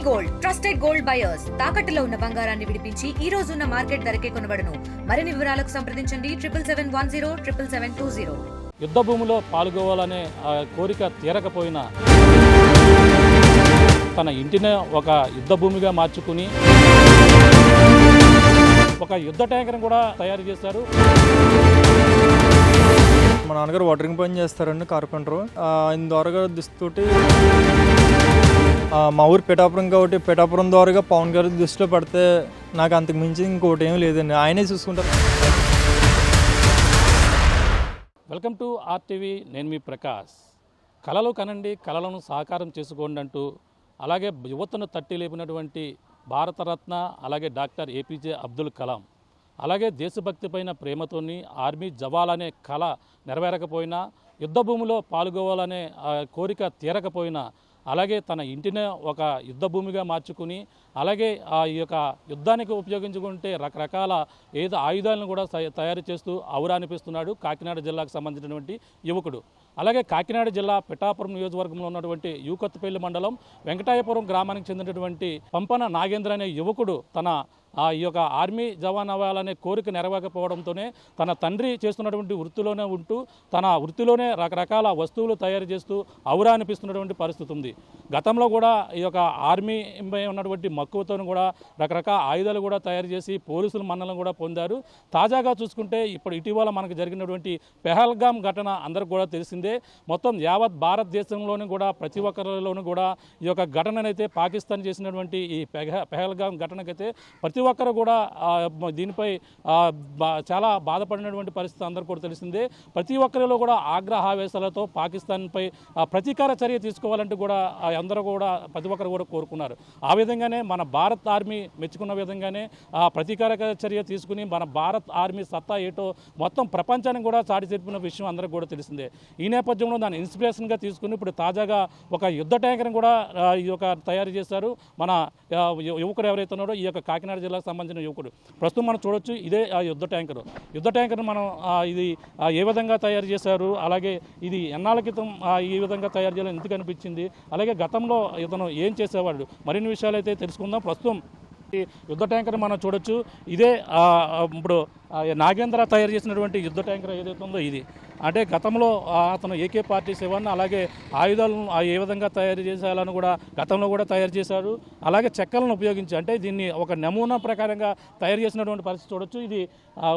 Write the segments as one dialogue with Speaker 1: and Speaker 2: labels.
Speaker 1: Gold trusted gold buyers తాకట్టులో ఉన్న బంగారాన్ని విడిపించి ఈ రోజు ఉన్న మార్కెట్ ధరకే కొనబడును. మరిన్ని వివరాలకు సంప్రదించండి 7771077720.
Speaker 2: యుద్ధ భూమిలో పాల్గొవాలనే కోరిక తీరకపోయినా తన ఇంటినే ఒక యుద్ధ భూమిగా మార్చుకుని ఒక యుద్ధ ట్యాంకర్ని కూడా తయారు చేశారు.
Speaker 3: మా నాన్నగారు వాటరింగ్ పని చేస్తారండి, కార్పెంటరు. ఆయన ద్వారా దిస్తోటి మా ఊరు పిఠాపురం కాబట్టి పిఠాపురం ద్వారా పవన్ గారి దృష్టిలో పడితే నాకు అంతకు మించి ఇంకోటి ఏం లేదండి, ఆయనే చూసుకుంటారు.
Speaker 2: వెల్కమ్ టు ఆర్టీవీ, నేను మీ ప్రకాష్. కళలు కనండి, కళలను సాకారం చేసుకోండి అంటూ అలాగే యువతను తట్టి లేపినటువంటి భారతరత్న అలాగే డాక్టర్ ఏపీజే అబ్దుల్ కలాం, అలాగే దేశభక్తి పైన ప్రేమతోని ఆర్మీ జవాలనే కళ నెరవేరకపోయినా, యుద్ధ భూమిలో పాల్గొవాలనే కోరిక తీరకపోయినా, అలాగే తన ఇంటినే ఒక యుద్ధ భూమిగా మార్చుకుని అలాగే ఈ యొక్క యుద్ధానికి ఉపయోగించుకుంటే రకరకాల ఆయుధాలను కూడా తయారు చేస్తూ ఔరానిపిస్తున్నాడు కాకినాడ జిల్లాకు సంబంధించినటువంటి యువకుడు. అలాగే కాకినాడ జిల్లా పిఠాపురం నియోజకవర్గంలో ఉన్నటువంటి యూకొత్తపల్లి మండలం వెంకటాయపురం గ్రామానికి చెందినటువంటి పంపన నాగేంద్ర అనే యువకుడు తన ఈ యొక్క ఆర్మీ జవాన్ అవ్వాలనే కోరిక నెరవేరకపోవడంతోనే తన తండ్రి చేస్తున్నటువంటి వృత్తిలోనే ఉంటూ తన వృత్తిలోనే రకరకాల వస్తువులు తయారు చేస్తూ ఔరా అనిపిస్తున్నటువంటి పరిస్థితి ఉంది. గతంలో కూడా ఈ యొక్క ఆర్మీపై ఉన్నటువంటి మక్కువతో కూడా రకరకాల ఆయుధాలు కూడా తయారు చేసి పోలీసుల మన్నలను కూడా పొందారు. తాజాగా చూసుకుంటే ఇటీవల మనకు జరిగినటువంటి పెహల్గాం ఘటన అందరికి కూడా తెలిసిందే. మొత్తం యావత్ భారతదేశంలోనూ కూడా ప్రతి ఒక్కరిలోనూ కూడా ఈ యొక్క ఘటననైతే పాకిస్తాన్ చేసినటువంటి ఈ పెహల్గాం ఘటనకైతే ప్రతి ఒక్కరు కూడా దీనిపై చాలా బాధపడినటువంటి పరిస్థితి అందరికీ కూడా తెలిసిందే. ప్రతి ఒక్కరిలో కూడా ఆగ్రహావేశాలతో పాకిస్తాన్పై ప్రతీకార చర్య తీసుకోవాలంటూ కూడా అందరూ కూడా ప్రతి ఒక్కరు కూడా కోరుకున్నారు. ఆ విధంగానే మన భారత్ ఆర్మీ మెచ్చుకున్న విధంగానే ప్రతీకార చర్య తీసుకుని మన భారత్ ఆర్మీ సత్తా ఏటో మొత్తం ప్రపంచానికి కూడా చాటి చెప్పిన విషయం అందరికీ కూడా తెలిసిందే. ఈ నేపథ్యంలో దాన్ని ఇన్స్పిరేషన్గా తీసుకుని ఇప్పుడు తాజాగా ఒక యుద్ధ ట్యాంకర్ని కూడా ఈ యొక్క తయారు చేశారు. మన యువకుడు ఎవరైతే ఉన్నాడో ఈ యొక్క కాకినాడ జిల్లాకు సంబంధించిన యువకుడు. ప్రస్తుతం మనం చూడొచ్చు, ఇదే ఆ యుద్ధ ట్యాంకర్ మనం ఇది ఏ విధంగా తయారు చేశారు, అలాగే ఇది ఎన్నాళ్ళ క్రితం ఈ విధంగా తయారు చేయాలని ఎందుకు అనిపించింది, అలాగే గతంలో ఇతను ఏం చేసేవాడు, మరిన్ని విషయాలు అయితే తెలుసుకుందాం. ప్రస్తుతం ఈ యుద్ధ ట్యాంకర్ మనం చూడొచ్చు, ఇదే ఇప్పుడు నాగేంద్ర తయారు చేసినటువంటి యుద్ధ ట్యాంకర్ ఏదైతే ఉందో ఇది. అంటే గతంలో అతను AK-47 అలాగే ఆయుధాలను ఏ విధంగా తయారు చేసేయాలని కూడా గతంలో కూడా తయారు చేశారు. అలాగే చెక్కలను ఉపయోగించి అంటే దీన్ని ఒక నమూనా ప్రకారంగా తయారు చేసినటువంటి పరిస్థితి చూడొచ్చు. ఇది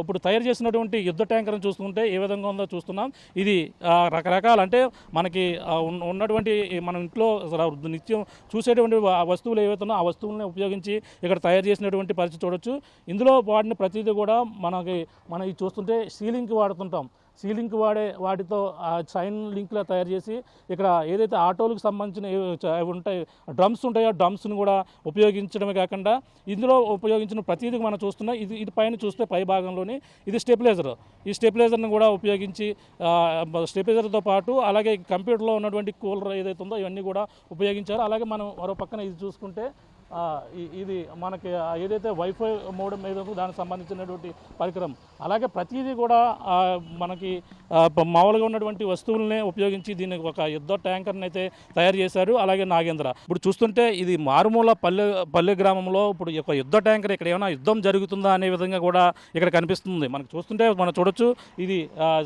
Speaker 2: ఇప్పుడు తయారు చేసినటువంటి యుద్ధ ట్యాంకర్ని చూస్తుంటే ఏ విధంగా ఉందో చూస్తున్నాం. ఇది రకరకాల అంటే మనకి ఉన్నటువంటి మన ఇంట్లో నిత్యం చూసేటువంటి వస్తువులు ఏవైతే ఉన్నాయో ఆ వస్తువులను ఉపయోగించి ఇక్కడ తయారు చేసినటువంటి పరిస్థితి చూడొచ్చు. ఇందులో వాడిన ప్రతిదీ కూడా మనం ఇది చూస్తుంటే సీలింగ్కి వాడుతుంటాం. సీలింగ్కి వాటితో చైన్ లింక్లా తయారు చేసి ఇక్కడ ఏదైతే ఆటోలకు సంబంధించిన ఉంటాయి డ్రమ్స్ ఉంటాయో డ్రమ్స్ని కూడా ఉపయోగించడమే కాకుండా ఇందులో ఉపయోగించిన ప్రతిదీ మనం చూస్తున్నాం. ఇది పైన చూస్తే పై భాగంలోని ఇది స్టెబిలైజర్. ఈ స్టెబిలైజర్ని కూడా ఉపయోగించి స్టెబిలైజర్తో పాటు అలాగే కంప్యూటర్లో ఉన్నటువంటి కూలర్ ఏదైతే ఉందో ఇవన్నీ కూడా ఉపయోగించారు. అలాగే మనం మరో పక్కన ఇది చూసుకుంటే ఇది మనకి ఏదైతే వైఫై మోడెం ఏదో దానికి సంబంధించినటువంటి పరికరం, అలాగే ప్రతిదీ కూడా మనకి మామూలుగా ఉన్నటువంటి వస్తువులనే ఉపయోగించి దీన్ని ఒక యుద్ధ ట్యాంకర్ని అయితే తయారు చేశారు. అలాగే నాగేంద్ర ఇప్పుడు చూస్తుంటే ఇది మారుమూల పల్లె గ్రామంలో ఇప్పుడు ఒక యుద్ధ ట్యాంకర్ ఇక్కడ ఏమైనా యుద్ధం జరుగుతుందా అనే విధంగా కూడా ఇక్కడ కనిపిస్తుంది. మనకు చూస్తుంటే మనం చూడొచ్చు, ఇది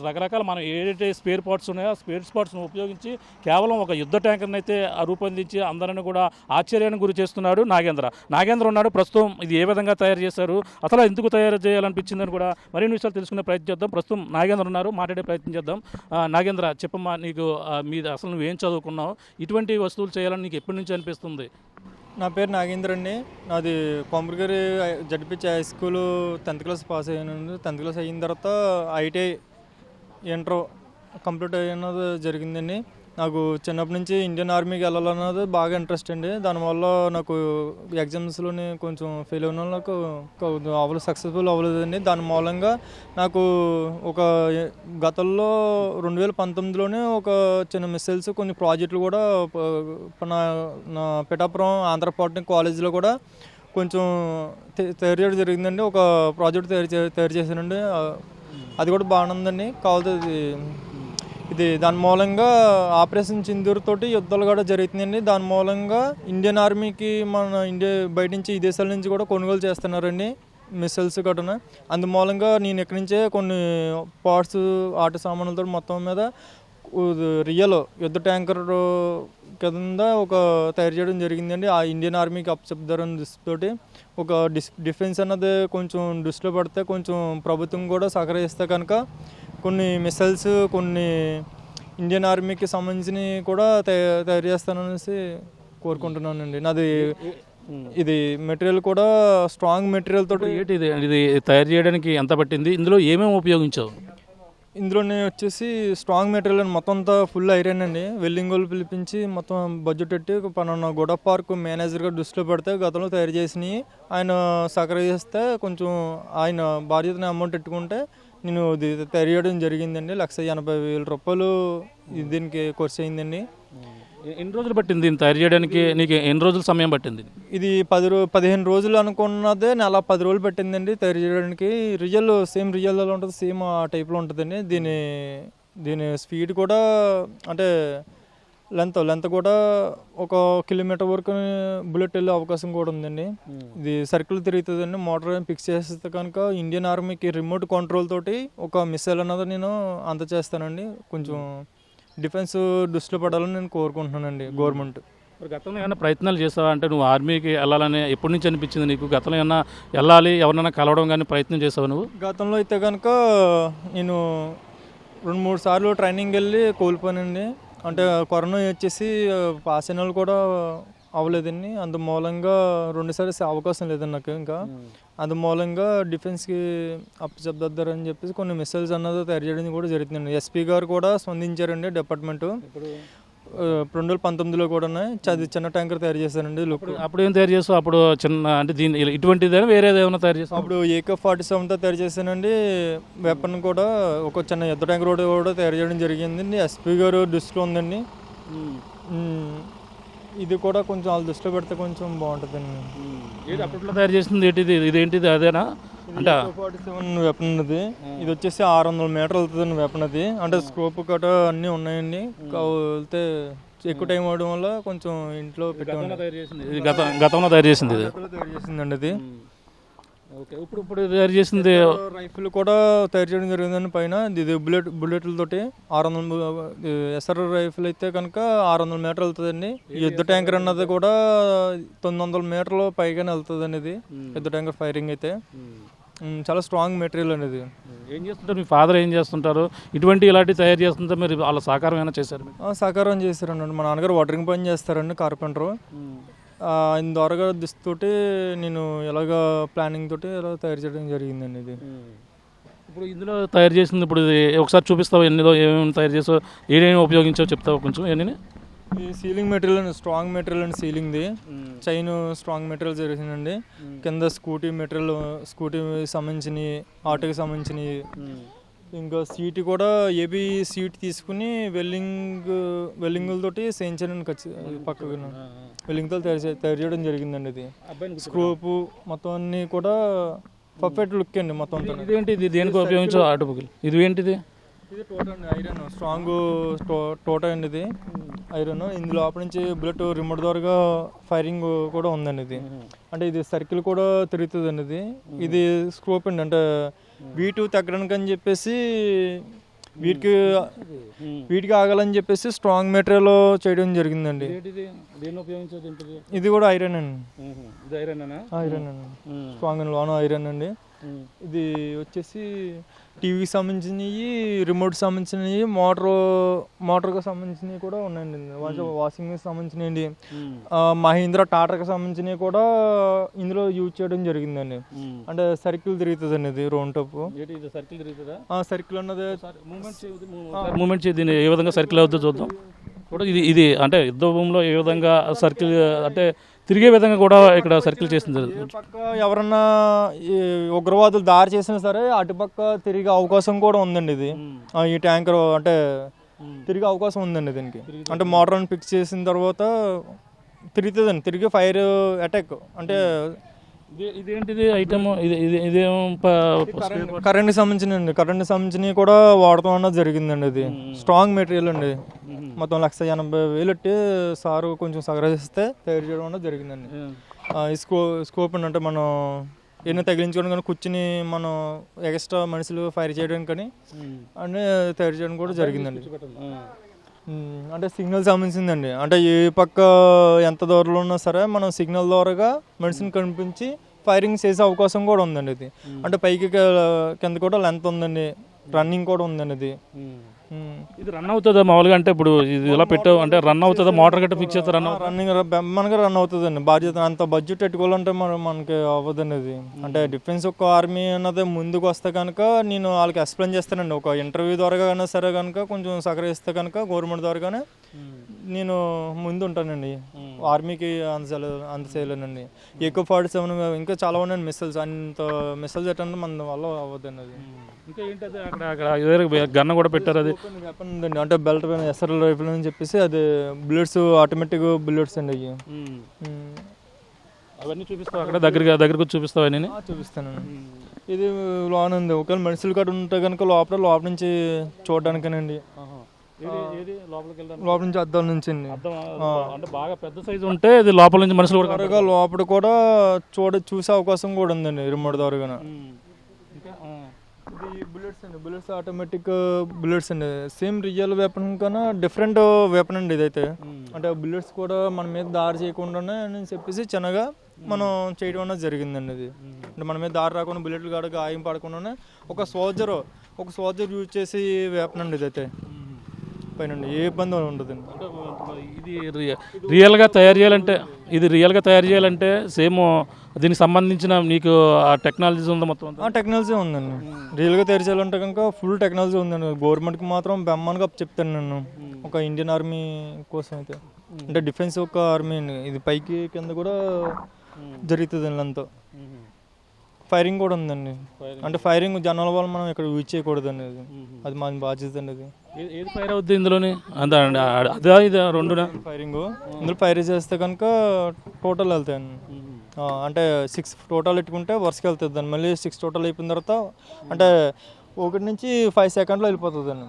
Speaker 2: రకరకాల మనం ఏదైతే స్పేర్ పార్ట్స్ ఉన్నాయో ఆ స్పేర్ పార్ట్స్ను ఉపయోగించి కేవలం ఒక యుద్ధ ట్యాంకర్ని అయితే రూపొందించి అందరిని కూడా ఆశ్చర్యానికి గురి చేస్తున్నాడు నాగేంద్ర ఉన్నాడు. ప్రస్తుతం ఇది ఏ విధంగా తయారు చేశారు, అసలు ఎందుకు తయారు చేయాలనిపించిందని కూడా మరిన్ని విషయాలు తెలుసుకునే ప్రయత్నం చేద్దాం. ప్రస్తుతం నాగేంద్ర ఉన్నారు, మాట్లాడే ప్రయత్నం చేద్దాం. నాగేంద్ర, చెప్పమ్మా, నీకు అసలు నువ్వేం చదువుకున్నావు, ఇటువంటి వస్తువులు చేయాలని నీకు ఎప్పటి నుంచి అనిపిస్తుంది?
Speaker 3: నా పేరు నాగేంద్ర అండి. నాది Komaragiri ZPH high school 10th class pass అయ్యానండి. 10th క్లాస్ అయిన తర్వాత ITI ఇంటర్ కంప్లీట్ అయినది జరిగిందండి. నాకు చిన్నప్పటి నుంచి ఇండియన్ ఆర్మీకి వెళ్ళాలన్నది బాగా ఇంట్రెస్ట్ అండి. దానివల్ల నాకు ఎగ్జామ్స్లోని కొంచెం ఫెయిల్ అయిన నాకు సక్సెస్ఫుల్ అవ్వలేదండి. దాని మూలంగా నాకు ఒక గతంలో 2019లోనే ఒక చిన్న మిస్సైల్స్ కొన్ని ప్రాజెక్టులు కూడా నా పిఠాపురం ఆంధ్ర పాలిటెక్నిక్ కాలేజీలో కూడా కొంచెం తయారు చేయడం జరిగిందండి. ఒక ప్రాజెక్ట్ తయారు చేశానండి. అది కూడా బాగానే ఉందండి. కావాలి ఇది దాని మూలంగా ఆపరేషన్ సింధూర్ తోటి యుద్ధాలు కూడా జరుగుతున్నాయండి. దాని మూలంగా ఇండియన్ ఆర్మీకి మన ఇండియా బయట నుంచి ఈ దేశాల నుంచి కూడా కొనుగోలు చేస్తున్నారండి మిసైల్స్ గట్రా. అందు మూలంగా నేను ఇక్కడి నుంచే కొన్ని పార్ట్స్ ఆట సామాన్లతో మొత్తం మీద రియల్ యుద్ధ ట్యాంకర్ కింద ఒక తయారు చేయడం జరిగిందండి. ఆ ఇండియన్ ఆర్మీకి అప్పచెప్తారని దృష్టితోటి ఒక డిఫెన్స్ అన్నది కొంచెం దృష్టిలో పడితే కొంచెం ప్రభుత్వం కూడా సహకరిస్తే కనుక కొన్ని మిసైల్స్ కొన్ని ఇండియన్ ఆర్మీకి సంబంధించినవి కూడా తయారు చేస్తాననేసి కోరుకుంటున్నానండి. నాది ఇది మెటీరియల్ కూడా స్ట్రాంగ్ మెటీరియల్ తోటి.
Speaker 2: ఏంటి ఇది తయారు చేయడానికి ఎంత పట్టింది, ఇందులో ఏమేమి ఉపయోగించావు?
Speaker 3: ఇందులోనే వచ్చేసి స్ట్రాంగ్ మెటీరియల్ అని మొత్తం అంతా ఫుల్ ఐరన్ అండి. వెల్డింగ్ వాళ్ళు పిలిపించి మొత్తం బడ్జెట్ పెట్టి పలానా గోడ పార్క్ మేనేజర్గా దృష్టిలో పెడితే గతంలో తయారు చేసినవి ఆయన సహకరిస్తే కొంచెం ఆయన బాధ్యతని అమౌంట్ పెట్టుకుంటే నేను ఇది తయారు చేయడం జరిగిందండి. 1,80,000 రూపాయలు దీనికి ఖర్చు అయిందండి.
Speaker 2: ఎన్ని రోజులు పట్టింది దీన్ని తయారు చేయడానికి? నీకు ఎన్ని రోజులు సమయం పట్టింది?
Speaker 3: ఇది 15 రోజులు అనుకున్నదే నెల 10 రోజులు పట్టిందండి తయారు చేయడానికి. సేమ్ రియల్ ఎలా ఉంటుంది సేమ్ ఆ టైప్లో ఉంటుందండి. దీని స్పీడ్ కూడా అంటే లెంత్ కూడా 1 కిలోమీటర్ వరకు బుల్లెట్ వెళ్ళే అవకాశం కూడా ఉందండి. ఇది సర్కిల్ తిరుగుతుందండి. మోటార్ ఫిక్స్ చేస్తే కనుక ఇండియన్ ఆర్మీకి రిమోట్ కంట్రోల్ తోటి ఒక మిసైల్ అన్నది నేను అందచేస్తానండి. కొంచెం డిఫెన్స్ దృష్టిలో పడాలని నేను కోరుకుంటున్నానండి గవర్నమెంట్.
Speaker 2: గతంలో ఏమైనా ప్రయత్నాలు చేస్తావా? అంటే నువ్వు ఆర్మీకి వెళ్ళాలని ఎప్పటి నుంచి అనిపించింది నీకు? గతంలో ఏమన్నా వెళ్ళాలి ఎవరినైనా కలవడం కానీ ప్రయత్నం చేసావా నువ్వు?
Speaker 3: గతంలో అయితే కనుక నేను 2-3 సార్లు ట్రైనింగ్ వెళ్ళి కోల్పోయానండి. అంటే కరోనా వచ్చేసి పాస్ అయిన వాళ్ళు కూడా అవ్వలేదండి. అందు మూలంగా 2 సార్లు అవకాశం లేదండి నాకు. ఇంకా అందు మూలంగా డిఫెన్స్కి అప్పచెప్తారని చెప్పేసి కొన్ని మిసైల్స్ అన్నది తయారు చేయడం కూడా జరుగుతుందండి. ఎస్పీ గారు కూడా స్పందించారండి డిపార్ట్మెంటు. 2019లో కూడా చిన్న ట్యాంకర్ తయారు చేశానండి.
Speaker 2: అప్పుడు ఏం తయారు చేస్తావు? అప్పుడు చిన్న అంటే దీని ఇటువంటిదేనా వేరేది ఏమైనా తయారు చేస్తావు?
Speaker 3: అప్పుడు AK-47తో తయారు చేశానండి. వెపన్ కూడా ఒక చిన్న యుద్ధ ట్యాంకర్ కూడా తయారు చేయడం జరిగిందండి. ఎస్పీ గారు దృష్టిలో ఉందండి. ఇది కూడా కొంచెం వాళ్ళ దృష్టిలో పెడితే కొంచెం బాగుంటుందండి.
Speaker 2: అప్పట్లో తయారు చేసింది ఏంటిది? ఇదేంటిది అదేనా? అంటే
Speaker 3: AK-47 వెపన్ అది. ఇది వచ్చేసి 600 మీటర్లు వెళ్తుందండి వెపన్ అది. అంటే స్కోప్ కట అన్నీ ఉన్నాయండి. వెళ్తే ఎక్కువ టైం అవడం వల్ల కొంచెం ఇంట్లో
Speaker 2: గతంలో తయారు చేసింది
Speaker 3: తయారు అది.
Speaker 2: ఓకే, ఇప్పుడు తయారు చేసింది
Speaker 3: రైఫిల్ కూడా తయారు చేయడం జరిగిందండి. పైన ఇది బుల్లెట్లతోటి 600 SR రైఫిల్ అయితే కనుక 600 మీటర్లు వెళ్తుందండి. యుద్ధ ట్యాంకర్ అన్నది కూడా 900 మీటర్లు పైగానే వెళ్తుందండి. ఇది యుద్ధ ట్యాంకర్ ఫైరింగ్ అయితే చాలా స్ట్రాంగ్ మెటీరియల్ అనేది.
Speaker 2: ఏం చేస్తుంటారు మీ ఫాదర్? ఏం చేస్తుంటారు? ఇలాంటివి తయారు చేస్తుంటే మీరు వాళ్ళ సహకారం ఏమైనా చేశారు?
Speaker 3: సహకారం చేశారండి. మా నాన్నగారు వాటరింగ్ పని చేస్తారండి, కార్పెంటరు. ఆయన ద్వారా దిస్తోటి నేను ఎలాగ ప్లానింగ్ తోటి ఎలా తయారు చేయడం జరిగిందండి. ఇది
Speaker 2: ఇప్పుడు ఇందులో తయారు చేసింది ఇప్పుడు ఇది ఒకసారి చూపిస్తావు? ఏమేమి తయారు చేసావు, ఏమేమి ఉపయోగించావు చెప్తావు కొంచెం? ఎన్ని
Speaker 3: ఈ సీలింగ్ మెటీరియల్ అండి, స్ట్రాంగ్ మెటీరియల్ అండి. సీలింగ్ది చైన్ స్ట్రాంగ్ మెటీరియల్ జరిగిందండి. కింద స్కూటీ మెటీరియల్, స్కూటీ సంబంధించినవి, ఆటోకి సంబంధించినవి. ఇంకా సీట్ కూడా ఏబీ సీట్ తీసుకుని వెల్లింగులతోటి చేయించానండి. పక్కకు వెల్లింగ్తో తయారు చేయడం జరిగిందండి. ఇది స్క్రూపు మొత్తం అన్నీ కూడా పర్ఫెక్ట్ లుక్ అండి మొత్తం.
Speaker 2: ఇదేంటిది? దేనికి ఉపయోగించావు ఆటోకి? ఇది ఏంటిది?
Speaker 3: ఇది టోటా అండి, ఐరన్ స్ట్రాంగ్ టోటా అండి. ఇది ఐరన్. ఇందులో లోపల నుంచి బుల్లెట్ రిమోట్ ద్వారా ఫైరింగ్ కూడా ఉందండి. ఇది అంటే ఇది సర్కిల్ కూడా తిరుగుతుందండి. ఇది స్కోప్ అండి. అంటే వీటు తగ్గడానికి అని చెప్పేసి వీటికి ఆగాలని చెప్పేసి స్ట్రాంగ్ మెటీరియల్ చేయడం జరిగిందండి. ఇది కూడా ఐరన్ అండి. ఐరన్ అండి, స్ట్రాంగ్ అండ్ లోన ఐరన్ అండి. ఇది వచ్చేసి టీవీకి సంబంధించినవి, రిమోట్ సంబంధించినవి, మోటార్కి సంబంధించినవి కూడా ఉన్నాయండి. వాషింగ్ మిషన్ సంబంధించినవి, మహీంద్రా టాటాకి సంబంధించినవి కూడా ఇందులో యూజ్ చేయడం జరిగిందండి. అంటే సర్కిల్ తిరుగుతుంది అండి. ఇది రౌండ్ టాప్ సర్కిల్ అన్నది
Speaker 2: మూమెంట్ దీన్ని ఏ విధంగా సర్కిల్ అవుతుందో చూద్దాం. కూడా ఇది అంటే యుద్ధ భూమిలో ఏ విధంగా సర్కిల్ అంటే తిరిగే విధంగా కూడా ఇక్కడ సర్కిల్ చేసింది.
Speaker 3: పక్క ఎవరన్నా ఉగ్రవాదులు దారి చేసినా సరే అటుపక్క తిరిగే అవకాశం కూడా ఉందండి. ఇది ఈ ట్యాంకర్ అంటే తిరిగే అవకాశం ఉందండి దీనికి. అంటే మోటార్ని ఫిక్స్ చేసిన తర్వాత తిరుగుతుందండి. తిరిగి ఫైర్ అటాక్ అంటే
Speaker 2: ఇదేంటిది ఐటమ్ ఇదేం
Speaker 3: కరెంట్కి సంబంధించినవి కూడా వాడటం అన్నది జరిగిందండి. అది స్ట్రాంగ్ మెటీరియల్ అండి. మొత్తం 1,80,000 పెట్టి సారు కొంచెం సగరిస్తే తయారు చేయడం అన్నది జరిగిందండి. ఈ స్కోప్ అంటే మనం ఎన్నో తగిలించుకోవడం కానీ కూర్చుని మనం ఎక్స్ట్రా మనుషులు ఫైర్ చేయడానికి కానీ అన్నీ తయారు చేయడం కూడా జరిగిందండి. అంటే సిగ్నల్ సంబంధించిందండి. అంటే ఏ పక్క ఎంత దూరంలో ఉన్నా సరే మనం సిగ్నల్ ద్వారాగా మనిషిని కనిపించి ఫైరింగ్ చేసే అవకాశం కూడా ఉందండి. ఇది అంటే పైకి కింద కూడా లెంత్ ఉందండి, రన్నింగ్ కూడా ఉందండి.
Speaker 2: ఇది రన్ అవుతుందా మామూలుగా? అంటే ఇప్పుడు ఇది ఇలా పెట్టావు అంటే రన్ అవుతుందా? మోటార్ గట్ట ఫిక్స్ చేస్తే
Speaker 3: రన్నింగ్ మనకి రన్ అవుతుందండి. బాధ్యత అంత బడ్జెట్ పెట్టుకోవాలంటే మనకి అవ్వదండి. అది అంటే డిఫెన్స్ ఒక ఆర్మీ అన్నది ముందుకు వస్తే కనుక నేను వాళ్ళకి ఎక్స్ప్లెయిన్ చేస్తానండి. ఒక ఇంటర్వ్యూ ద్వారా అయినా సరే కనుక కొంచెం సహకరిస్తే కనుక గవర్నమెంట్ ద్వారాగానే నేను ముందు ఉంటానండి. ఆర్మీకి అంత చేయలేనండి. AK-47 ఇంకా చాలా ఉన్నాయండి మిస్సైల్స్. అంత మిస్సైల్స్ ఎట్టండి మన వల్ల అవ్వదండి. అది
Speaker 2: ఇంకా ఏంటది అక్కడ గన్న కూడా పెట్టారు. అది
Speaker 3: వెపన్ ఉందండి. అంటే బెల్ట్ పైన SRL రైఫిల్ అని చెప్పేసి అది బుల్లెట్స్ ఆటోమేటిక్ బుల్లెట్స్ అండి. అవి
Speaker 2: అవన్నీ చూపిస్తావు అక్కడ దగ్గరకు చూపిస్తావు? అన్నీ
Speaker 3: చూపిస్తానండి. ఇది లోన్ ఉంది. ఒకవేళ మనుషులు కాడ ఉంటే కనుక లోపల నుంచి చూడడానికేనండి. లోపల నుంచి అద్దాల నుంచి అండి.
Speaker 2: అంటే బాగా పెద్ద సైజు ఉంటే ఇది లోపల నుంచి మనుషులు కూడా
Speaker 3: లోపల కూడా చూసే అవకాశం కూడా ఉందండి రిమోట్ ద్వారా. ఇది బుల్లెట్స్ ఆటోమేటిక్ బుల్లెట్స్ అండి. సేమ్ రియల్ వెపన్ కన్నా డిఫరెంట్ వెపన్ అండి ఇదైతే. అంటే బుల్లెట్స్ కూడా మన మీద దారి చేయకుండానే అని చెప్పేసి చిన్నగా మనం చేయడం అనేది జరిగిందండి. అది అంటే మన మీద దారి రాకుండా బుల్లెట్లు కాడ గాయం పడకుండానే ఒక సోల్జర్ యూజ్ చేసి వెపన్ అండి ఇదైతే. పైన ఏ ఇబ్బంది ఉండదండి.
Speaker 2: ఇది రియల్గా తయారు చేయాలంటే సేమ్ దీనికి సంబంధించిన నీకు ఆ టెక్నాలజీ ఉందా? మొత్తం
Speaker 3: టెక్నాలజీ ఉందండి. రియల్గా తయారు చేయాలంటే కనుక ఫుల్ టెక్నాలజీ ఉందండి. గవర్నమెంట్కి మాత్రం బెమ్మన్గా చెప్తాను నేను. ఒక ఇండియన్ ఆర్మీ కోసం అయితే అంటే డిఫెన్స్ ఒక ఆర్మీ అండి. ఇది పైకి కింద కూడా జరుగుతుంది అండి. అంతా ఫైరింగ్ కూడా ఉందండి. అంటే ఫైరింగ్ జనాల వల్ల మనం ఇక్కడ యూజ్ చేయకూడదండి. అది మన బాధ్యత అండి. అది
Speaker 2: ఏది ఫైర్ అవుద్ది ఇందులోని? అదే ఇది రెండు
Speaker 3: ఫైరింగ్ ఇందులో ఫైర్ చేస్తే కనుక టోటల్ వెళ్తాయండి. అంటే 6 టోటల్ పెట్టుకుంటే వరుసకి వెళ్తుంది అండి. మళ్ళీ 6 టోటల్ అయిపోయిన తర్వాత అంటే 1 నుంచి 5 సెకండ్లో వెళ్ళిపోతుంది అండి.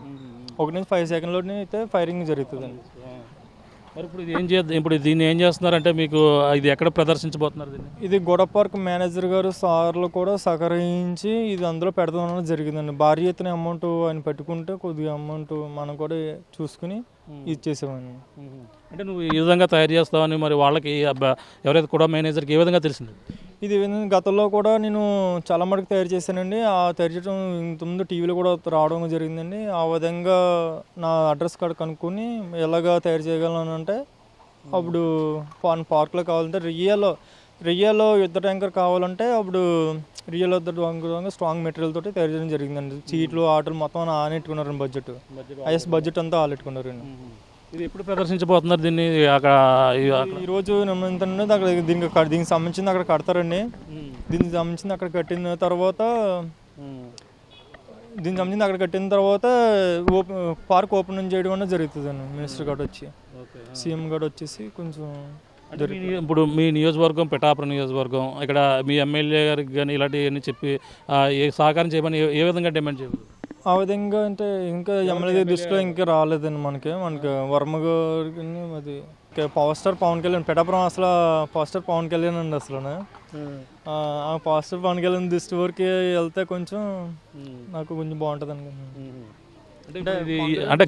Speaker 3: 1 నుంచి 5 సెకండ్లోనే అయితే ఫైరింగ్ జరుగుతుందండి.
Speaker 2: మరి ఇప్పుడు దీన్ని ఏం చేస్తున్నారంటే మీకు ఇది ఎక్కడ ప్రదర్శించబోతున్నారు?
Speaker 3: ఇది గోడ పార్క్ మేనేజర్ గారు సార్లు కూడా సహకరించి ఇది అందులో పెడదాం జరిగిందండి. భారీ ఎత్తున అమౌంట్ ఆయన పెట్టుకుంటే కొద్దిగా అమౌంట్ మనం కూడా చూసుకుని ఇచ్చేసామని.
Speaker 2: అంటే నువ్వు ఈ విధంగా తయారు చేస్తావని మరి వాళ్ళకి ఎవరైతే కూడా మేనేజర్కి ఏ విధంగా తెలిసింది?
Speaker 3: ఇది గతంలో కూడా నేను చాలా మటుకు తయారు చేశానండి. ఆ తయారు చేయడం ఇంతకుముందు టీవీలో కూడా రావడం జరిగిందండి. ఆ విధంగా నా అడ్రస్ కార్డు కనుక్కొని ఎలాగా తయారు చేయగలను అంటే అప్పుడు పార్క్లో కావాలంటే రియాలో యుద్ధ ట్యాంకర్ కావాలంటే అప్పుడు రియల్ యుద్ధ ట్యాంకర్ స్ట్రాంగ్ మెటీరియల్ తోటి తయారు చేయడం జరిగిందండి. సీట్లు ఆటలు మొత్తం ఆనెట్టుకున్నారండి. బడ్జెట్ అంతా ఆలెట్టుకున్నారండి.
Speaker 2: ఇది ఎప్పుడు ప్రదర్శించబోతున్నారు దీన్ని? అక్కడ
Speaker 3: ఈరోజు అక్కడ దీనికి సంబంధించింది అక్కడ కడతారండి. దీనికి సంబంధించింది అక్కడ కట్టిన తర్వాత పార్క్ ఓపెన్ చేయడం అనేది జరుగుతుందండి. మినిస్టర్ గారు వచ్చి సీఎం గారు వచ్చేసి కొంచెం
Speaker 2: ఇప్పుడు మీ నియోజకవర్గం పిఠాపురం నియోజకవర్గం ఇక్కడ మీ ఎమ్మెల్యే గారికి కానీ ఇలాంటివన్నీ చెప్పి సహకారం చేయమని ఏ విధంగా డిమాండ్ చేయాలి?
Speaker 3: ఆ విధంగా అంటే ఇంకా ఎమ్మెల్యే దృష్టిలో ఇంకా రాలేదండి. మనకి వర్మ గారికి అది పవర్ స్టార్ పవన్ కళ్యాణ్ పిఠాపురం అసలు పవర్ స్టార్ పవన్ కళ్యాణ్ అండి. అసలు ఆ పవర్ స్టార్ పవన్ కళ్యాణ్ దృష్టి వరకు వెళ్తే కొంచెం నాకు కొంచెం బాగుంటుంది అండి.
Speaker 2: అంటే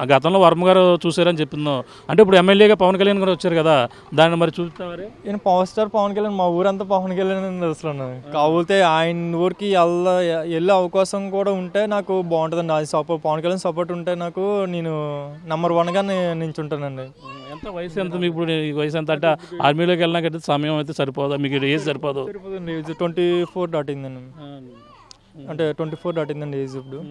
Speaker 2: గతంలో వర్మ గారు చూసారని చెప్తున్నావు. అంటే ఇప్పుడు ఎమ్మెల్యేగా పవన్ కళ్యాణ్ గారు వచ్చారు కదా, దాన్ని మరి చూస్తామని.
Speaker 3: నేను పవర్ స్టార్ పవన్ కళ్యాణ్ మా ఊరంతా పవన్ కళ్యాణ్ అండి. అసలు కాకపోతే ఆయన ఊరికి వెళ్ళే అవకాశం కూడా ఉంటే నాకు బాగుంటుందండి. అది పవన్ కళ్యాణ్ సపోర్ట్ ఉంటే నాకు నేను నెంబర్ 1గా నించుంటానండి.
Speaker 2: ఎంత వయసు ఎంత మీకు? ఇప్పుడు వయసు ఎంత అంటే ఆర్మీలోకి వెళ్ళినాకైతే సమయం అయితే సరిపోదా మీకు? ఏజ్ సరిపోదండి.
Speaker 3: 24 దాటిందండి. అంటే 24 దాటిందండి ఏజ్ ఇప్పుడు.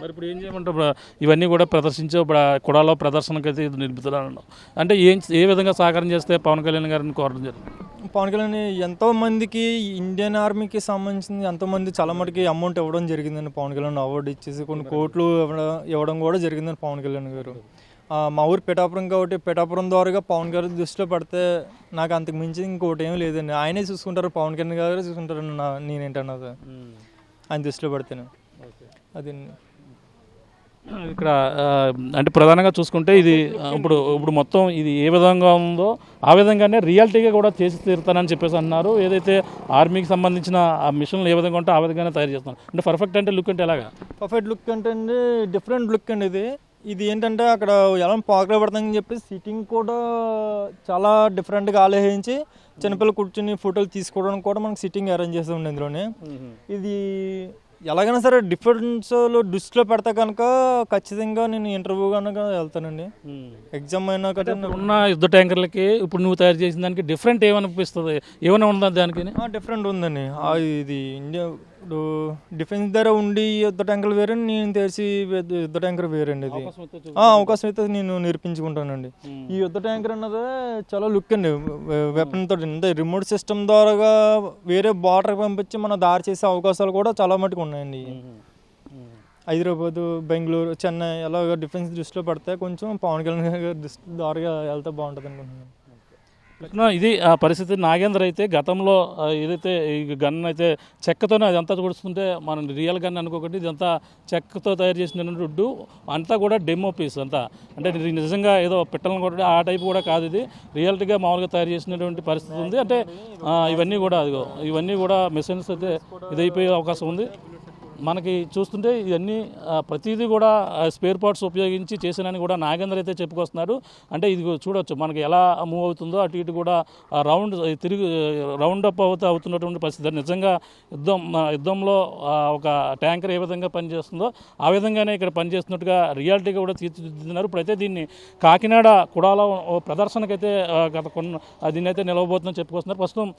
Speaker 2: మరి ఇప్పుడు ఏం చేయమంటారు? ఇవన్నీ కూడా ప్రదర్శించే ఇప్పుడు కుడాలో ప్రదర్శనకు అయితే నిలుపుతున్నాను. అంటే ఏ విధంగా సహకారం చేస్తే పవన్ కళ్యాణ్ గారిని కోరడం జరిగింది?
Speaker 3: పవన్ కళ్యాణ్ ఎంతోమందికి ఇండియన్ ఆర్మీకి సంబంధించింది ఎంతోమంది చాలా మటుకి అమౌంట్ ఇవ్వడం జరిగిందండి. పవన్ కళ్యాణ్ అవార్డు ఇచ్చేసి కొన్ని కోట్లు ఇవ్వడం కూడా జరిగిందండి పవన్ కళ్యాణ్ గారు. మా ఊరు పిఠాపురం కాబట్టి పిఠాపురం ద్వారాగా పవన్ గారి దృష్టిలో పడితే నాకు అంతకు మించి ఇంకోటి ఏం లేదండి. ఆయనే చూసుకుంటారు, పవన్ కళ్యాణ్ గారు చూసుకుంటారు. నేనేంటన్నది ఆయన దృష్టిలో పడితేనే అది.
Speaker 2: ఇక్కడ అంటే ప్రధానంగా చూసుకుంటే ఇది ఇప్పుడు మొత్తం ఇది ఏ విధంగా ఉందో ఆ విధంగానే రియాలిటీగా కూడా చేసి తీరుతానని చెప్పేసి అన్నారు. ఏదైతే ఆర్మీకి సంబంధించిన ఆ మిషన్లు ఏ విధంగా ఉంటే ఆ విధంగానే తయారు చేస్తున్నారు. అంటే పర్ఫెక్ట్ అంటే లుక్ అంటే ఎలాగా?
Speaker 3: పర్ఫెక్ట్ లుక్ అంటే అండి డిఫరెంట్ లుక్ అండి. ఇది ఏంటంటే అక్కడ ఎలా పాకలో పడుతుందని చెప్పి సిట్టింగ్ కూడా చాలా డిఫరెంట్గా ఆలోచించి చిన్నపిల్లలు కూర్చొని ఫోటోలు తీసుకోవడానికి కూడా మనకి సిట్టింగ్ అరేంజ్ చేస్తూ ఉంది ఇందులోనే. ఇది ఎలాగైనా సరే డిఫరెన్స్లో దృష్టిలో పెడతా కనుక ఖచ్చితంగా నేను ఇంటర్వ్యూ కనుక వెళ్తానండి. ఎగ్జామ్ అయినా కదా
Speaker 2: ఉన్న యుద్ధ ట్యాంకర్లకి ఇప్పుడు నువ్వు తయారు చేసిన దానికి డిఫరెంట్ ఏమనిపిస్తుంది? ఏమైనా ఉందా దానికి?
Speaker 3: డిఫరెంట్ ఉందండి. ఇది ఇండియా ఇప్పుడు డిఫెన్స్ ధర ఉండి యుద్ధ ట్యాంకర్లు వేరే, నేను తెలిసి యుద్ధ ట్యాంకర్ వేరండి. ఇది అవకాశం అయితే నేను నేర్పించుకుంటానండి. ఈ యుద్ధ ట్యాంకర్ అన్నది చాలా లుక్ అండి. వెపన్ తోటి అంటే రిమోట్ సిస్టమ్ ద్వారా వేరే బార్డర్ పంపించి మన దారి చేసే అవకాశాలు కూడా చాలా మటుకు ఉన్నాయండి. హైదరాబాద్, బెంగళూరు, చెన్నై అలాగ డిఫెన్స్ దృష్టిలో పడితే కొంచెం పవన్ కళ్యాణ్ గారి దృష్టి ద్వారాగా వెళ్తే బాగుంటుంది అనుకుంటున్నాను.
Speaker 2: ఇది ఆ పరిస్థితి. నాగేంద్ర అయితే గతంలో ఏదైతే ఈ గన్ అయితే చెక్కతోనే అదంతా చూస్తుంటే మనం రియల్ గన్ అనుకోకండి, ఇదంతా చెక్కతో తయారు చేసినట్టు అంతా కూడా డెమో పీస్ అంతా. అంటే నిజంగా ఏదో పిట్టలను కొట్టి ఆ టైప్ కూడా కాదు, ఇది రియాలిటీగా మామూలుగా తయారు చేసినటువంటి పరిస్థితి ఉంది. అంటే ఇవన్నీ కూడా మెషిన్స్ అయితే ఇదైపోయే అవకాశం ఉంది. మనకి చూస్తుంటే ఇవన్నీ ప్రతిదీ కూడా స్పేర్ పార్ట్స్ ఉపయోగించి చేసినని కూడా నాగేంద్ర అయితే చెప్పుకొస్తున్నారు. అంటే ఇది చూడవచ్చు మనకి ఎలా మూవ్ అవుతుందో అటు ఇటు కూడా రౌండ్ అప్ అవుతున్నటువంటి పరిస్థితి. నిజంగా యుద్ధంలో ఒక ట్యాంకర్ ఏ విధంగా పనిచేస్తుందో ఆ విధంగానే ఇక్కడ పనిచేస్తున్నట్టుగా రియాలిటీగా కూడా తీర్చిదిద్దుతున్నారు. ఇప్పుడైతే దీన్ని కాకినాడ కుడాలో ప్రదర్శనకైతే దీన్ని అయితే నిలవబోతుందని చెప్పుకొస్తున్నారు. ప్రస్తుతం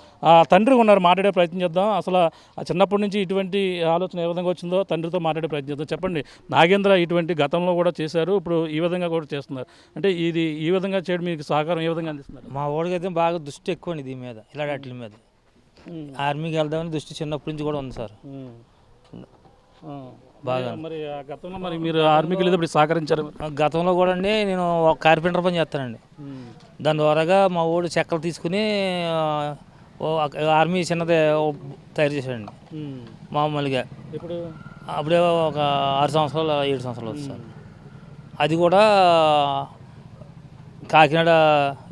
Speaker 2: తండ్రి ఉన్నారు, మాట్లాడే ప్రయత్నం చేద్దాం. అసలు చిన్నప్పటి నుంచి ఇటువంటి ఆలోచన ఏ విధంగా వచ్చిందో తండ్రితో మాట్లాడే ప్రయత్నం చేద్దాం. చెప్పండి, నాగేంద్ర ఇటువంటి గతంలో కూడా చేశారు, ఇప్పుడు ఈ విధంగా కూడా చేస్తున్నారు. అంటే ఇది ఈ విధంగా చేయడం మీకు సహకారం ఏ విధంగా అందిస్తున్నారు?
Speaker 4: మా వాడికి అయితే బాగా దృష్టి ఎక్కువ అండి దీని మీద, ఇలాంటి వాటి మీద. ఆర్మీకి వెళ్దామని దృష్టి చిన్నప్పటి నుంచి కూడా ఉంది సార్ బాగా.
Speaker 2: మరి గతంలో మరి మీరు ఆర్మీకి వెళ్ళేటప్పుడు సహకరించారు?
Speaker 4: గతంలో కూడా అండి నేను కార్పెంటర్ పని చేస్తానండి. దాని ద్వారాగా మా వాడు చెక్కలు తీసుకుని ఆర్మీ చిన్నది తయారు చేశాడండి మామూలుగా.
Speaker 2: ఇప్పుడు
Speaker 4: అప్పుడే ఒక 6 సంవత్సరాలు 7 సంవత్సరాలు అవుతుంది సార్. అది కూడా కాకినాడ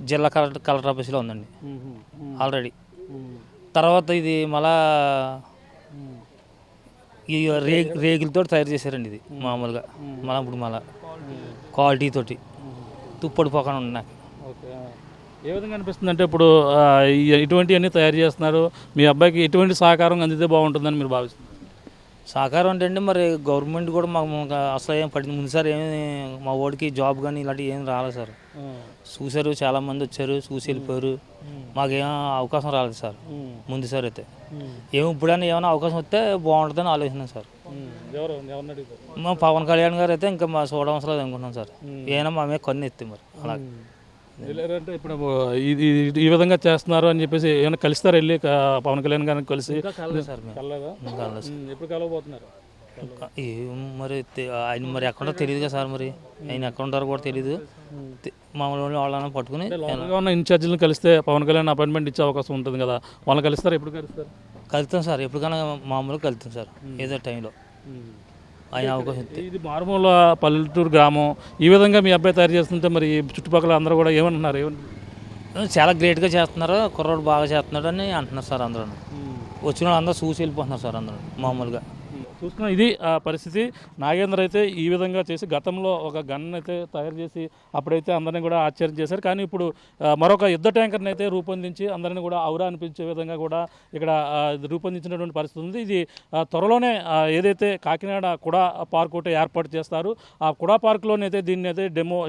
Speaker 4: జిల్లా కలెక్టర్ ఆఫీస్లో ఉందండి ఆల్రెడీ. తర్వాత ఇది మళ్ళా ఈ రేకులతో తయారు చేశారండి ఇది మామూలుగా. మళ్ళీ క్వాలిటీ తోటి తుప్పడిపోకుండా ఉంది నాకు.
Speaker 2: ఏ విధంగా అనిపిస్తుంది అంటే ఇప్పుడు ఇటువంటివన్నీ తయారు చేస్తున్నారు, మీ అబ్బాయికి ఎటువంటి సహకారం అందితే బాగుంటుందని మీరు భావిస్తున్నారు?
Speaker 4: సహకారం అంటే అండి మరి గవర్నమెంట్ కూడా మాకు అసలు ఏం పడింది ముందుసారి ఏమి మా వాడికి జాబ్ కానీ ఇలాంటివి ఏం రాలేదు సార్. చూశారు, చాలామంది వచ్చారు, చూసి వెళ్ళిపోయారు, మాకేం అవకాశం రాలేదు సార్ ముందుసారి అయితే. ఇప్పుడైనా ఏమైనా అవకాశం వస్తే బాగుంటుందని ఆలోచిస్తున్నాం సార్. మా పవన్ కళ్యాణ్ గారు అయితే ఇంకా మా చూడవసరం లేదు అనుకుంటున్నాం సార్. ఏమైనా మా మీద కన్ను ఎత్తే మరి అలాగే.
Speaker 2: అంటే ఇప్పుడు ఇది ఈ విధంగా చేస్తున్నారు అని చెప్పేసి ఏమైనా కలుస్తారు వెళ్ళి పవన్ కళ్యాణ్ గారిని కలిసి?
Speaker 4: సార్
Speaker 2: ఎప్పుడు కలవబోతున్నారు?
Speaker 4: మరి ఆయన మరి ఎక్కడో తెలియదుగా సార్, మరి ఆయన ఎక్కడ ఉంటారో కూడా తెలియదు. మామూలు వాళ్ళని పట్టుకుని
Speaker 2: ఉన్న ఇన్ఛార్జీలను కలిస్తే పవన్ కళ్యాణ్ అపాయింట్మెంట్ ఇచ్చే అవకాశం ఉంటుంది కదా, వాళ్ళని కలుస్తారు? ఎప్పుడు కలుస్తారు?
Speaker 4: కలుస్తాం సార్, ఎప్పటికైనా మామూలుగా కలుస్తాం సార్ ఏదో టైంలో ఆయన అవకాశం.
Speaker 2: ఇది మారుమూల పల్లెటూరు గ్రామం, ఈ విధంగా మీ అబ్బాయి తయారు చేస్తుంటే మరి చుట్టుపక్కల అందరూ కూడా ఏమంటున్నారు?
Speaker 4: చాలా గ్రేట్గా చేస్తున్నారు, కుర్రోడు బాగా చేస్తున్నాడు అని అంటున్నారు సార్ అందరూ. వచ్చిన వాళ్ళు అందరూ చూసి వెళ్ళిపోతున్నారు సార్ అందరూ మామూలుగా.
Speaker 2: చూసుకున్న ఇది పరిస్థితి. నాగేంద్ర అయితే ఈ విధంగా చేసి గతంలో ఒక గన్ అయితే తయారు చేసి అప్పుడైతే అందరినీ కూడా ఆశ్చర్యం చేశారు. కానీ ఇప్పుడు మరొక యుద్ధ ట్యాంకర్ని అయితే రూపొందించి అందరినీ కూడా ఔరా అనిపించే విధంగా కూడా ఇక్కడ రూపొందించినటువంటి పరిస్థితి ఉంది. ఇది త్వరలోనే ఏదైతే కాకినాడ కుడా పార్క్ ఒకటి ఏర్పాటు చేస్తారు, ఆ కుడా పార్క్లోనైతే దీన్ని అయితే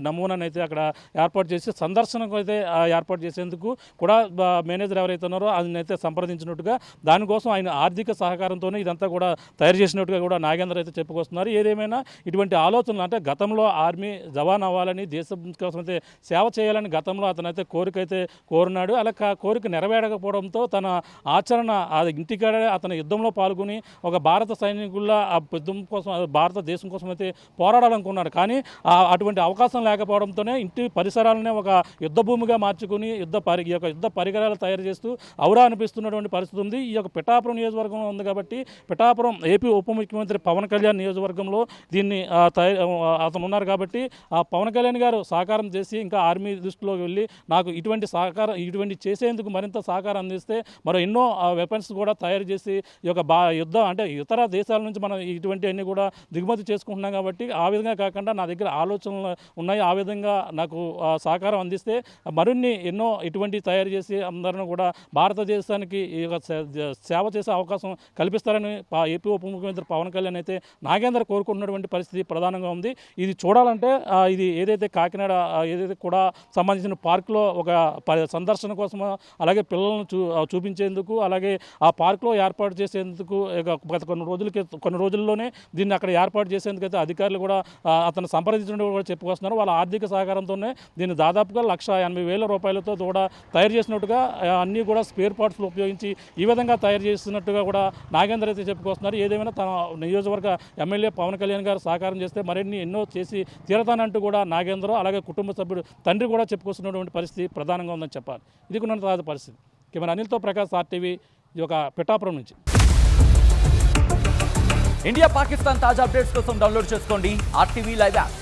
Speaker 2: నమూనాను అయితే అక్కడ ఏర్పాటు చేసి సందర్శనకు అయితే ఏర్పాటు చేసేందుకు కూడా మేనేజర్ ఎవరైతే ఉన్నారో ఆయన అయితే సంప్రదించినట్టుగా, దానికోసం ఆయన ఆర్థిక సహకారంతోనే ఇదంతా కూడా తయారు చేసిన చేసినట్టుగా కూడా నాగేంద్ర అయితే చెప్పుకొస్తున్నారు. ఏదేమైనా ఇటువంటి ఆలోచనలు అంటే గతంలో ఆర్మీ జవాన్ అవ్వాలని, దేశం కోసం అయితే సేవ చేయాలని గతంలో అతనైతే కోరిక అయితే కోరినాడు. అలా కోరిక నెరవేరకపోవడంతో తన ఆచరణ అది ఇంటికాడే అతను యుద్ధంలో పాల్గొని ఒక భారత సైనికుల్లా ఆ యుద్ధం కోసం భారతదేశం కోసం అయితే పోరాడాలనుకున్నాడు. కానీ అటువంటి అవకాశం లేకపోవడంతోనే ఇంటి పరిసరాలనే ఒక యుద్ధ భూమిగా మార్చుకుని ఈ యొక్క యుద్ధ పరికరాలు తయారు చేస్తూ ఔరా అనిపిస్తున్నటువంటి పరిస్థితి ఉంది. ఈ యొక్క పిఠాపురం నియోజకవర్గంలో ఉంది కాబట్టి పిఠాపురం ఏపీ ఉప ముఖ్యమంత్రి పవన్ కళ్యాణ్ నియోజకవర్గంలో దీన్ని అతను ఉన్నారు కాబట్టి ఆ పవన్ కళ్యాణ్ గారు సహకారం చేసి ఇంకా ఆర్మీ దృష్టిలోకి వెళ్ళి నాకు ఇటువంటి చేసేందుకు మరింత సహకారం అందిస్తే మరో ఎన్నో వెపన్స్ కూడా తయారు చేసి ఈ యొక్క యుద్ధం అంటే ఇతర దేశాల నుంచి మనం ఇటువంటి అన్ని కూడా దిగుమతి చేసుకుంటున్నాం కాబట్టి ఆ విధంగా కాకుండా నా దగ్గర ఆలోచనలు ఉన్నాయి, ఆ విధంగా నాకు సహకారం అందిస్తే మరిన్ని ఎన్నో ఇటువంటి తయారు చేసి అందరిని కూడా భారతదేశానికి ఈ యొక్క సేవ చేసే అవకాశం కల్పిస్తారని ఏపీ ఉప ముఖ్యమంత్రి పవన్ కళ్యాణ్ అయితే నాగేంద్ర కోరుకుంటున్నటువంటి పరిస్థితి ప్రధానంగా ఉంది. ఇది చూడాలంటే ఇది ఏదైతే కాకినాడ ఏదైతే కూడా సంబంధించిన పార్కులో ఒక సందర్శన కోసం అలాగే పిల్లలను చూపించేందుకు అలాగే ఆ పార్కులో ఏర్పాటు చేసేందుకు గత కొన్ని రోజుల్లోనే దీన్ని అక్కడ ఏర్పాటు చేసేందుకైతే అధికారులు కూడా అతను సంప్రదించినట్టు కూడా చెప్పుకొస్తున్నారు. వాళ్ళ ఆర్థిక సహకారంతోనే దీన్ని దాదాపుగా 1,80,000 రూపాయలతో కూడా తయారు చేసినట్టుగా అన్నీ కూడా స్పేర్ పార్ట్స్లు ఉపయోగించి ఈ విధంగా తయారు చేస్తున్నట్టుగా కూడా నాగేంద్ర అయితే చెప్పుకొస్తున్నారు. ఏదేమైనా తన నియోజకవర్గ ఎమ్మెల్యే పవన్ కళ్యాణ్ గారు సహకారం చేస్తే మరిన్ని ఎన్నో చేసి తీరతానంటూ కూడా నాగేంద్ర అలాగే కుటుంబ సభ్యుడు తండ్రి కూడా చెప్పుకొస్తున్నటువంటి పరిస్థితి ప్రధానంగా ఉందని చెప్పాలి. ఇది కూడా తాజా పరిస్థితి. కెమెరా అనిల్తో ప్రకాష్, RTV, ఈ యొక్క పిఠాపురం నుంచి.
Speaker 5: ఇండియా పాకిస్తాన్ తాజా అప్డేట్స్ కోసం డౌన్లోడ్ చేసుకోండి RTV లైవ్ యాప్.